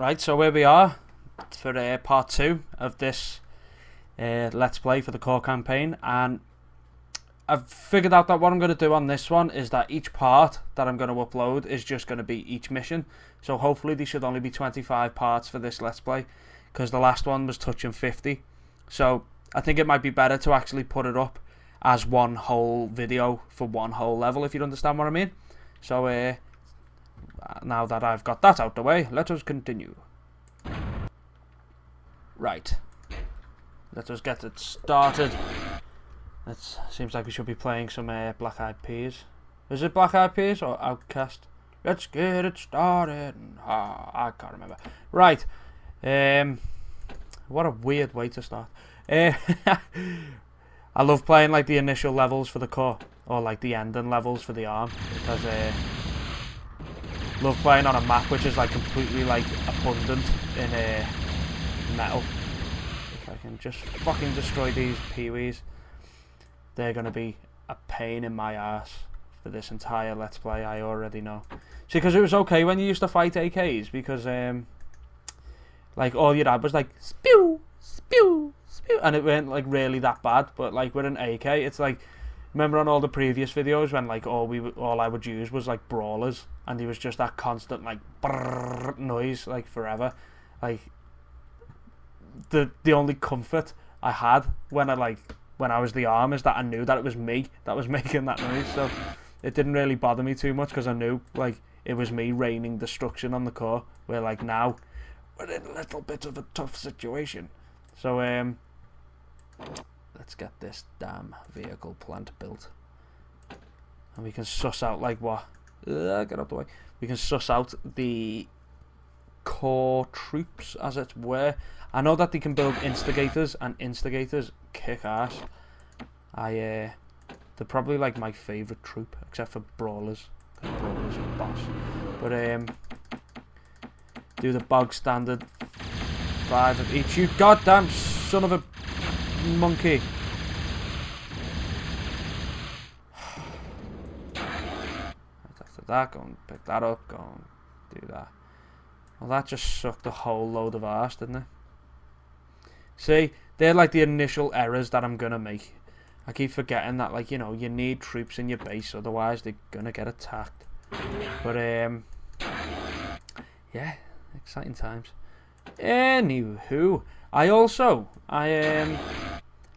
Right, so here we are for part 2 of this Let's Play for the core campaign, and I've figured out that what I'm going to do on this one is that each part that I'm going to upload is just going to be each mission. So hopefully there should only be 25 parts for this Let's Play, because the last one was touching 50. So I think it might be better to actually put it up as one whole video for one whole level, if you understand what I mean. So now that I've got that out the way, let us continue. Right, let us get it started. It seems like we should be playing some Black Eyed Peas. Is it Black Eyed Peas or Outcast? Let's get it started. I can't remember. Right, what a weird way to start. I love playing like the initial levels for the core, or like the ending levels for the arm, because love playing on a map which is like completely like abundant in metal. If I can just fucking destroy these PIAVs, they're gonna be a pain in my ass for this entire Let's Play. I already know. See, because it was okay when you used to fight AKs, because like all you had was like spew, spew, spew, and it weren't like really that bad. But like with an AK, it's like, remember on all the previous videos when like all I would use was like brawlers, and there was just that constant like brrr noise like forever. Like the only comfort I had when I was the arm is that I knew that it was me that was making that noise, so it didn't really bother me too much, because I knew like it was me raining destruction on the core. Where like now we're in a little bit of a tough situation. So let's get this damn vehicle plant built, and we can suss out like what get out the way. We can suss out the core troops, as it were. I know that they can build instigators, and instigators kick ass. They're probably like my favourite troop, except for brawlers, because brawlers are boss. But do the bog standard 5 of each. You goddamn son of a monkey. After that, go and pick that up, go and do that. Well, that just sucked a whole load of arse, didn't it? See, they're like the initial errors that I'm gonna make. I keep forgetting that, like, you know, you need troops in your base, otherwise they're gonna get attacked. But yeah, exciting times. Anywho, I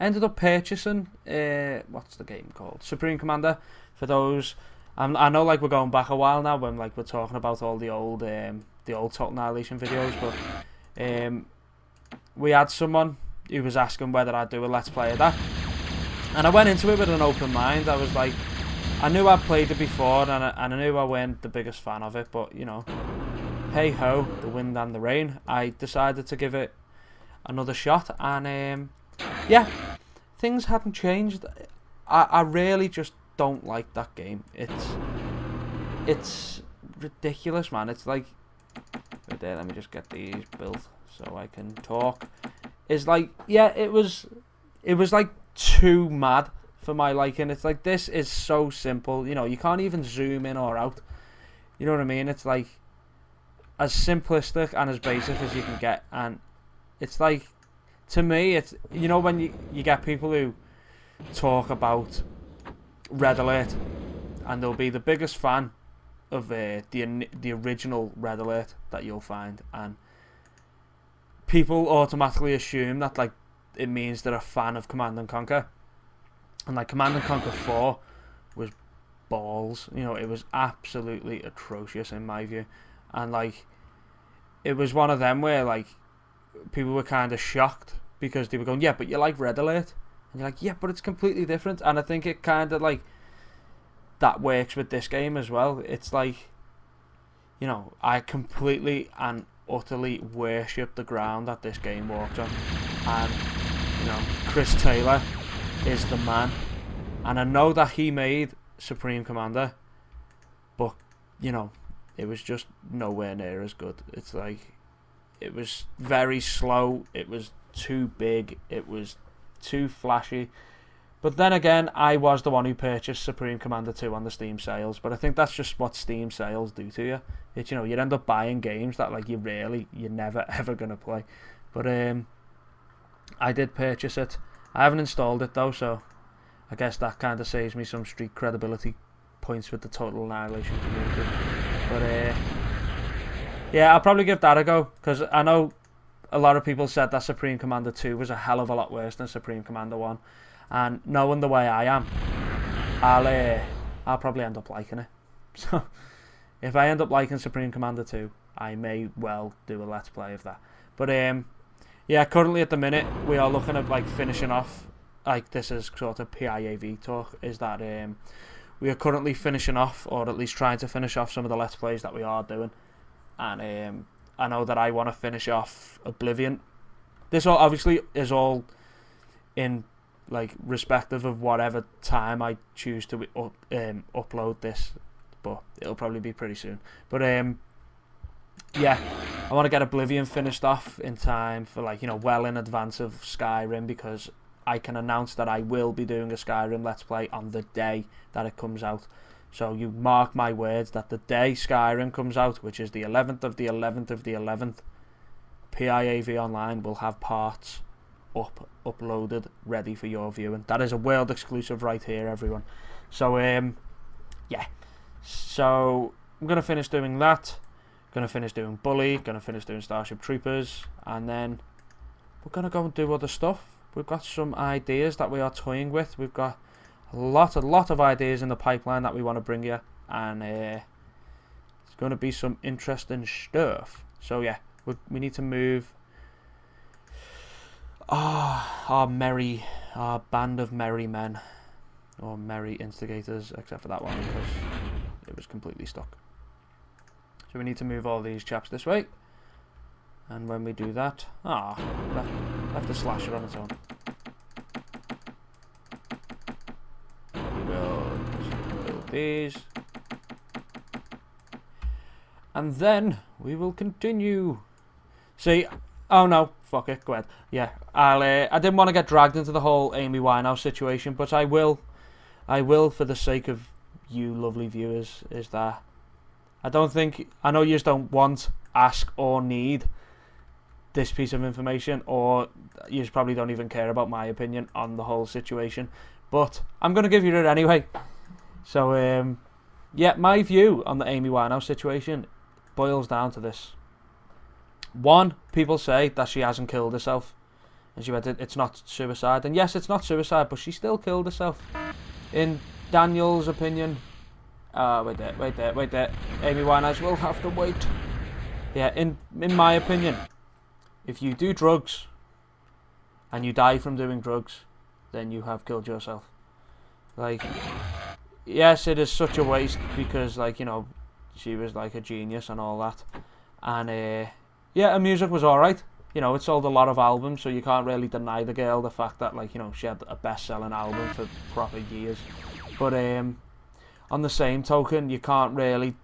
ended up purchasing what's the game called? Supreme Commander. For those, I know like we're going back a while now when like we're talking about all the old Total Annihilation videos, but we had someone who was asking whether I'd do a Let's Play of that, and I went into it with an open mind. I was like, I knew I'd played it before, and I knew I weren't the biggest fan of it, but you know, hey ho, the wind and the rain. I decided to give it another shot, and yeah, things hadn't changed. I really just don't like that game. It's ridiculous, man. It's like, right there, let me just get these built so I can talk. It's like, yeah, it was like too mad for my liking. It's like, this is so simple, you know, you can't even zoom in or out, you know what I mean? It's like as simplistic and as basic as you can get, and it's like, to me, it's, you know, when you get people who talk about Red Alert, and they'll be the biggest fan of the original Red Alert that you'll find, and people automatically assume that like it means they're a fan of Command and Conquer, and like Command and Conquer 4 was balls, you know, it was absolutely atrocious in my view, and like it was one of them where like people were kind of shocked because they were going, yeah, but you like Red Alert, and you're like, yeah, but it's completely different. And I think it kind of like that works with this game as well. It's like, you know, I completely and utterly worship the ground that this game walks on, and you know, Chris Taylor is the man, and I know that he made Supreme Commander, but you know, it was just nowhere near as good. It's like, it was very slow, it was too big, it was too flashy, But then again, I was the one who purchased Supreme Commander 2 on the Steam sales. But I think that's just what Steam sales do to you. It's, you know, you end up buying games that like you're never ever gonna play. But I did purchase it. I haven't installed it though, so I guess that kind of saves me some street credibility points with the Total Annihilation community. But yeah, I'll probably give that a go, because I know a lot of people said that Supreme Commander 2 was a hell of a lot worse than Supreme Commander 1. And knowing the way I am, I'll probably end up liking it. So if I end up liking Supreme Commander 2, I may well do a Let's Play of that. But yeah, currently at the minute, we are looking at like finishing off, like this is sort of PIAV talk, is that we are currently finishing off, or at least trying to finish off some of the Let's Plays that we are doing. And I know that I want to finish off Oblivion. This all obviously is all in like respective of whatever time I choose to upload this, but it'll probably be pretty soon. But yeah, I want to get Oblivion finished off in time for, like, you know, well in advance of Skyrim, because I can announce that I will be doing a Skyrim Let's Play on the day that it comes out. So you mark my words that the day Skyrim comes out, which is the 11th of the 11th of the 11th, PIAV Online will have parts uploaded, ready for your viewing. That is a world exclusive right here, everyone. So yeah, so I'm gonna finish doing that, gonna finish doing Bully, gonna finish doing Starship Troopers, and then we're gonna go and do other stuff. We've got some ideas that we are toying with. We've got a lot of ideas in the pipeline that we want to bring you, and it's going to be some interesting stuff. So yeah, we need to move our band of merry men, or merry instigators, except for that one because it was completely stuck. So we need to move all these chaps this way, and when we do that, left the slasher on its own. These, and then we will continue. See, oh no, fuck it, go ahead. Yeah, I didn't want to get dragged into the whole Amy Winehouse situation, but I will for the sake of you lovely viewers, is that I know you just don't want, ask, or need this piece of information, or you probably don't even care about my opinion on the whole situation, but I'm going to give you it anyway. So, yeah, my view on the Amy Winehouse situation boils down to this. One, people say that she hasn't killed herself, and she went, it's not suicide. And yes, it's not suicide, but she still killed herself. In Daniel's opinion, wait there. Amy Winehouse will have to wait. Yeah, in my opinion, if you do drugs and you die from doing drugs, then you have killed yourself. Like, yes, it is such a waste, because, like, you know, she was like a genius and all that, and yeah, her music was alright. You know, it sold a lot of albums, so you can't really deny the girl the fact that, like, you know, she had a best-selling album for proper years. But on the same token, you can't really,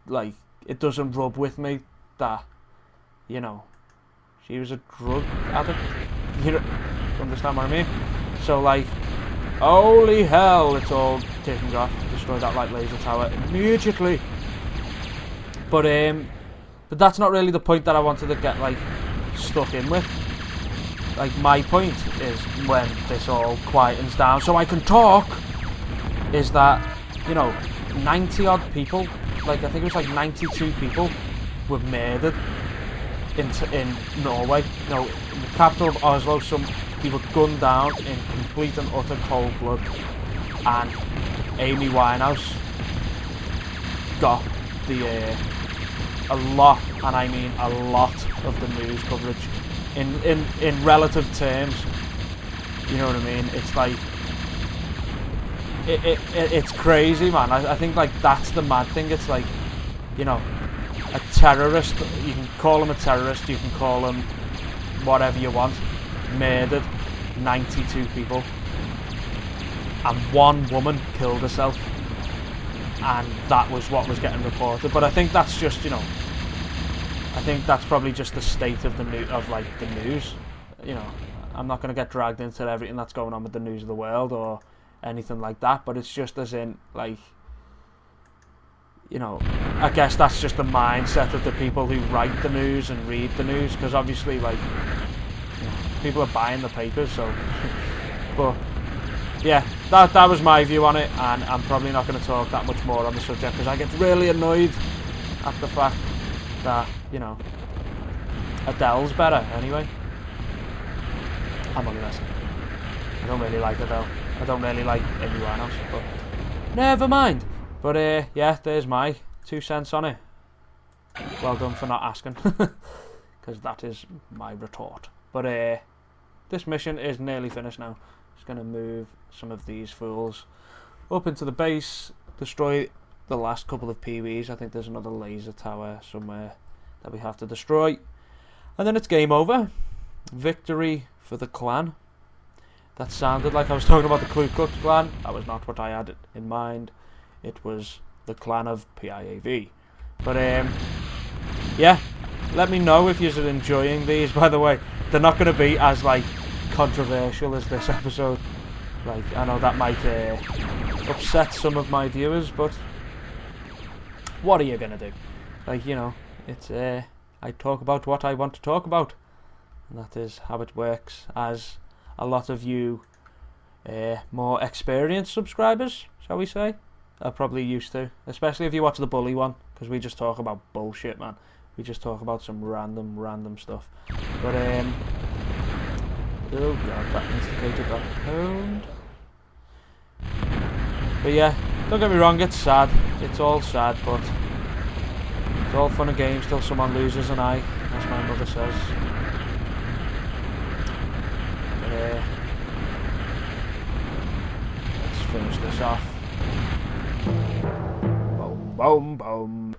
like, it doesn't rub with me that, you know, she was a drug addict. You understand what I mean? So, like, holy hell, it's all taken off. Destroy that light laser tower immediately. But that's not really the point that I wanted to get, like, stuck in with. Like, my point is, when this all quietens down so I can talk, is that, you know, 90 odd people, like, I think it was like 92 people were murdered in Norway. You know, in the capital of Oslo, some people gunned down in complete and utter cold blood, and Amy Winehouse got a lot, and I mean a lot, of the news coverage in relative terms. You know what I mean? It's like it's crazy, man. I think, like, that's the mad thing. It's like, you know, a terrorist, you can call him a terrorist, you can call him whatever you want, murdered 92 people, and one woman killed herself, and that was what was getting reported. But I think that's just, you know, I think that's probably just the state of the news, you know. I'm not going to get dragged into everything that's going on with the news of the world or anything like that, but it's just as in, like, you know, I guess that's just the mindset of the people who write the news and read the news, because obviously, like, you know, people are buying the papers, so, but, yeah, that was my view on it, and I'm probably not going to talk that much more on the subject, because I get really annoyed at the fact that, you know, Adele's better, anyway. I'm only messing. I don't really like Adele. I don't really like anyone else, but never mind. But yeah, there's my 2 cents on it. Well done for not asking, because that is my retort. But this mission is nearly finished now. Just going to move some of these fools up into the base, destroy the last couple of PVs. I think there's another laser tower somewhere that we have to destroy. And then it's game over. Victory for the clan. That sounded like I was talking about the Ku Klux Klan. That was not what I had in mind. It was the clan of PIAV. But yeah, let me know if you're enjoying these. By the way, they're not going to be as like controversial as this episode. Like, I know that might upset some of my viewers, but what are you going to do? Like, you know, it's I talk about what I want to talk about, and that is how it works. As a lot of you more experienced subscribers, shall we say, are probably used to, especially if you watch the bully one, because we just talk about bullshit, man. We just talk about some random stuff. But oh god, that instigator got pwned. But yeah, don't get me wrong, it's sad. It's all sad, but it's all fun and games till someone loses an eye, as my mother says. But let's finish this off. Boom, boom, boom.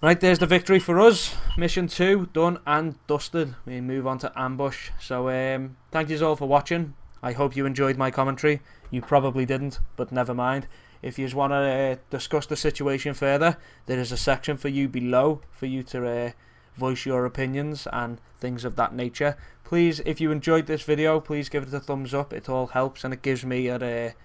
Right, there's the victory for us. Mission 2 done and dusted. We move on to ambush. So thank you all for watching. I hope you enjoyed my commentary. You probably didn't, but never mind. If you just want to discuss the situation further, there is a section for you below for you to voice your opinions and things of that nature. Please, if you enjoyed this video, please give it a thumbs up. It all helps, and it gives me a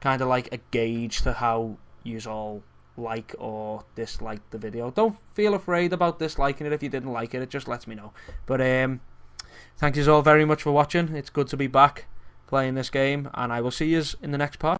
kind of like a gauge to how you all like or dislike the video. Don't feel afraid about disliking it if you didn't like it. It just lets me know. But thank you all very much for watching. It's good to be back playing this game, and I will see you in the next part.